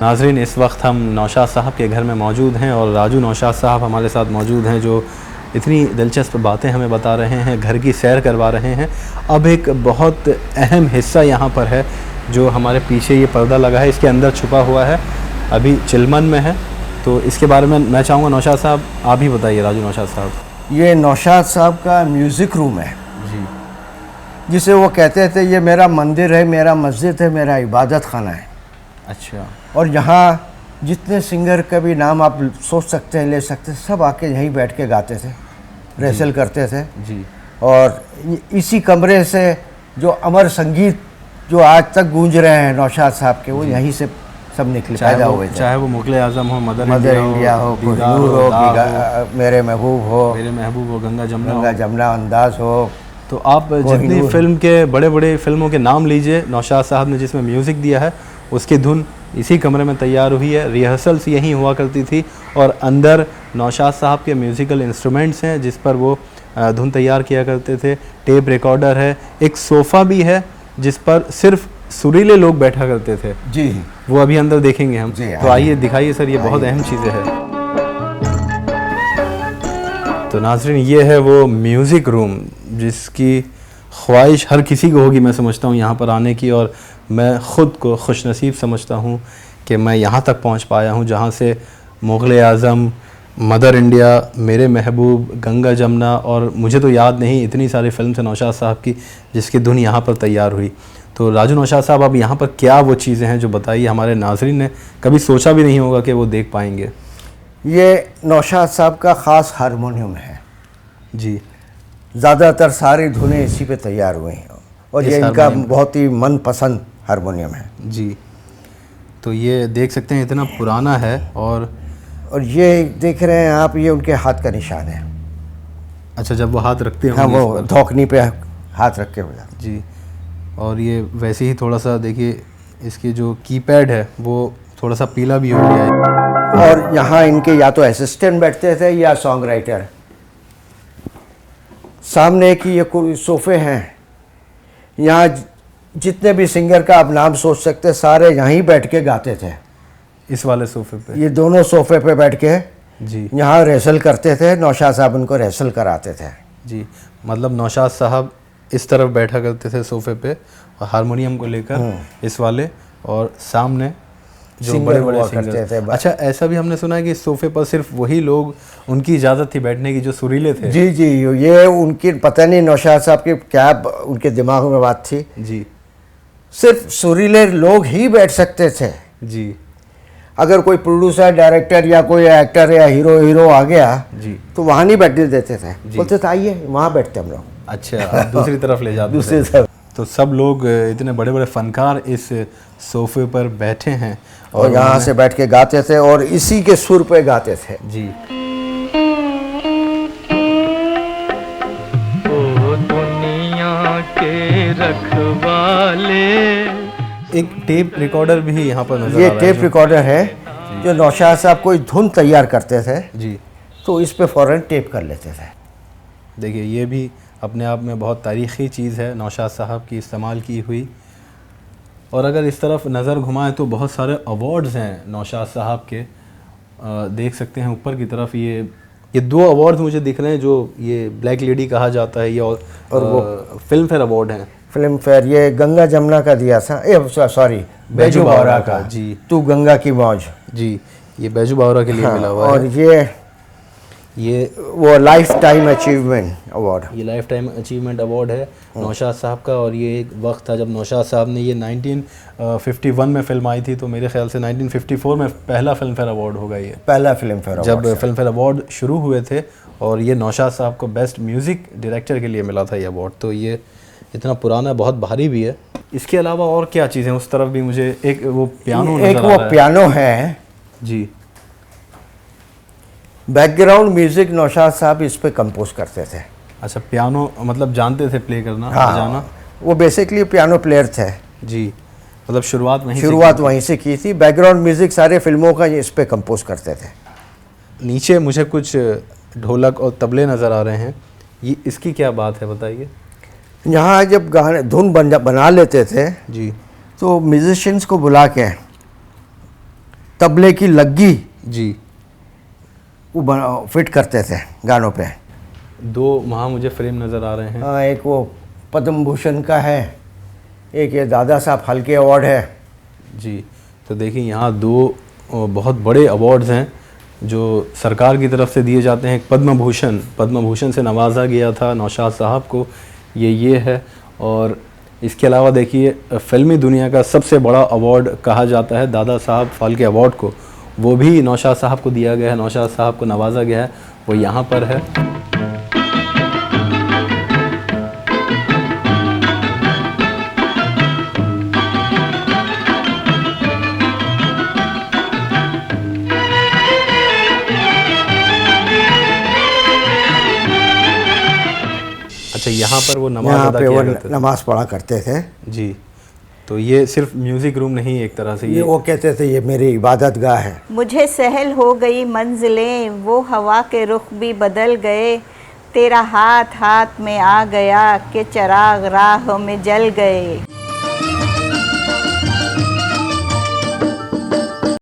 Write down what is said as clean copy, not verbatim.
नाजरीन, इस वक्त हम नौशाद साहब के घर में मौजूद हैं और राजू नौशाद साहब हमारे साथ मौजूद हैं, जो इतनी दिलचस्प बातें हमें बता रहे हैं, घर की सैर करवा रहे हैं। अब एक बहुत अहम हिस्सा यहाँ पर है जो हमारे पीछे ये पर्दा लगा है, इसके अंदर छुपा हुआ है, अभी चिलमन में है। तो इसके बारे में मैं चाहूँगा नौशाद साहब आप ही बताइए। राजू नौशाद साहब, ये नौशाद साहब का म्यूज़िक रूम है जी, जिसे वो कहते थे ये मेरा मंदिर है, मेरा मस्जिद है, मेरा इबादत खाना है। अच्छा। और यहाँ जितने सिंगर का भी नाम आप सोच सकते हैं, ले सकते हैं, सब आके यहीं बैठ के गाते थे, रेसल करते थे जी। और इसी कमरे से जो अमर संगीत जो आज तक गूंज रहे हैं नौशाद साहब के, वो यहीं से सब निकले, पैदा हुए थे। चाहे वो मुग़ल आज़म हो, मदर इंडिया हो, कोहिनूर हो, मेरे महबूब हो, गंगा जमुना अंदाज हो। तो आप जितनी फिल्म के बड़े बड़े फिल्मों के नाम लीजिए, नौशाद साहब ने जिसमें म्यूज़िक दिया है उसकी धुन इसी कमरे में तैयार हुई है। रिहर्सल्स यहीं हुआ करती थी और अंदर नौशाद साहब के म्यूज़िकल इंस्ट्रूमेंट्स हैं जिस पर वो धुन तैयार किया करते थे। टेप रिकॉर्डर है, एक सोफ़ा भी है जिस पर सिर्फ सुरीले लोग बैठा करते थे जी। वो अभी अंदर देखेंगे हम। तो आइए दिखाइए सर, ये बहुत अहम चीज़ें हैं। तो नाज़रीन, ये है वो म्यूज़िक रूम जिसकी ख्वाहिश हर किसी को होगी, मैं समझता हूँ, यहाँ पर आने की। और मैं ख़ुद को खुशनसीब समझता हूँ कि मैं यहाँ तक पहुँच पाया हूँ जहाँ से मुग़ल आज़म, मदर इंडिया, मेरे महबूब, गंगा जमुना और मुझे तो याद नहीं इतनी सारी फिल्म है नौशाद साहब की जिसकी धुन यहाँ पर तैयार हुई। तो राजू नौशाद साहब, अब यहाँ पर क्या वो चीज़ें हैं जो बताइए, हमारे नाज़रीन ने कभी सोचा भी नहीं होगा कि वो देख पाएंगे। ये नौशाद साहब का ख़ास हारमोनियम है जी। ज़्यादातर सारी धुनें इसी पे तैयार हुई हैं और ये इनका बहुत ही मनपसंद हारमोनियम है जी। तो ये देख सकते हैं इतना पुराना है और ये देख रहे हैं आप, ये उनके हाथ का निशान है। अच्छा, जब वो हाथ रखते हैं, हाँ, वो धौकनी पे हाथ रख के हुए जी। और ये वैसे ही थोड़ा सा देखिए, इसकी जो कीपैड है वो थोड़ा सा पीला भी हो गया है। और यहाँ इनके या तो असिस्टेंट बैठते थे या सॉन्ग राइटर। सामने की ये कोई सोफ़े हैं, यहाँ जितने भी सिंगर का आप नाम सोच सकते सारे यहीं बैठ के गाते थे। इस वाले सोफ़े पे, ये दोनों सोफ़े पे बैठ के जी यहाँ रेसल करते थे। नौशाद साहब उनको रेसल कराते थे जी। मतलब नौशाद साहब इस तरफ बैठा करते थे सोफ़े पे और हारमोनियम को लेकर इस वाले, और सामने जो बड़े बड़े सिंगर थे। अच्छा, ऐसा भी हमने सुना है कि इस सोफ़े पर सिर्फ वही लोग, उनकी इजाज़त थी बैठने की जो सुरीले थे। जी जी, ये उनकी पता नहीं नौशाद साहब की क्या उनके दिमाग में बात थी जी। सिर्फ सुरीले लोग ही बैठ सकते थे जी। अगर कोई प्रोड्यूसर, डायरेक्टर या कोई एक्टर या हीरो आ गया जी तो वहाँ नहीं बैठने देते थे, बोलते थे आइए वहाँ बैठते हम लोग। अच्छा, आप दूसरी तरफ ले जाते दूसरी तरफ। तो सब लोग, इतने बड़े बड़े फनकार इस सोफ़े पर बैठे हैं और यहाँ से बैठ के गाते थे और इसी के सुर पे गाते थे जी। ओ दुनिया के रखवाले। एक टेप रिकॉर्डर भी यहाँ पर नजर ये आ रहा है। टेप रिकॉर्डर है जो नौशाद साहब कोई धुन तैयार करते थे जी। तो इस पे फ़ौरन टेप कर लेते थे। देखिए, ये भी अपने आप में बहुत तारीख़ी चीज़ है, नौशाद साहब की इस्तेमाल की हुई। और अगर इस तरफ नज़र घुमाएं तो बहुत सारे अवार्ड्स हैं नौशाद साहब के। देख सकते हैं ऊपर की तरफ, ये 2 अवार्ड्स मुझे दिख रहे हैं जो ये ब्लैक लेडी कहा जाता है, ये और वो फिल्म फेयर अवार्ड हैं। फिल्म फेयर ये गंगा जमुना का दिया था, सॉरी बैजू बावरा का जी। तू गंगा की मौज जी, ये बैजू बावरा के लिए मिला हुआ और है। ये वो लाइफ टाइम अचीवमेंट अवार्ड, ये लाइफ टाइम अचीवमेंट अवार्ड है नौशाद साहब का। और ये एक वक्त था जब नौशाद साहब ने, ये 1951 में फिल्म आई थी, तो मेरे ख्याल से 1954 में पहला फिल्म फेयर अवार्ड होगा। ये पहला फिल्म फेयर जब फिल्म फेयर अवार्ड शुरू हुए थे और ये नौशाद साहब को बेस्ट म्यूज़िक डायरेक्टर के लिए मिला था ये अवार्ड। तो ये इतना पुराना, बहुत भारी भी है। इसके अलावा और क्या चीज़ें, उस तरफ भी मुझे एक वो पियानो नजर आ रहा है। पियानो है जी। बैकग्राउंड म्यूजिक नौशाद साहब इस पे कंपोज करते थे। अच्छा, पियानो मतलब जानते थे प्ले करना, बजाना? वो बेसिकली पियानो प्लेयर थे जी। मतलब शुरुआत वहीं से की थी। बैकग्राउंड म्यूजिक सारे फिल्मों का इस पे कंपोज करते थे। नीचे मुझे कुछ ढोलक और तबले नज़र आ रहे हैं, ये इसकी क्या बात है बताइए। यहाँ जब गाने धुन बना लेते थे जी, तो म्यूजिशियंस को बुला के तबले की लग्गी जी। वो फिट करते थे गानों पे। 2 वहाँ मुझे फ्रेम नज़र आ रहे हैं। हाँ, एक वो पद्म भूषण का है, एक ये दादा साहब फाल्के अवार्ड है। जी। तो देखिए यहाँ 2 बहुत बड़े अवार्ड्स हैं जो सरकार की तरफ से दिए जाते हैं। एक पद्म भूषण से नवाजा गया था नौशाद साहब को, ये है। और इसके अलावा देखिए फ़िल्मी दुनिया का सबसे बड़ा अवार्ड कहा जाता है दादा साहब फाल्के अवार्ड को, वो भी नौशाद साहब को दिया गया है, नौशाद साहब को नवाजा गया है, वो यहाँ पर है। अच्छा, यहाँ पर वो नमाज यहाँ अदा पे किया वो करते थे। नमाज पढ़ा करते थे। जी। तो ये सिर्फ म्यूज़िक रूम नहीं, एक तरह से ये वो कहते थे ये मेरी इबादत गाह है। मुझे सहल हो गई मंजिलें, वो हवा के रुख भी बदल गए, तेरा हाथ हाथ में आ गया कि चराग राह में जल गए।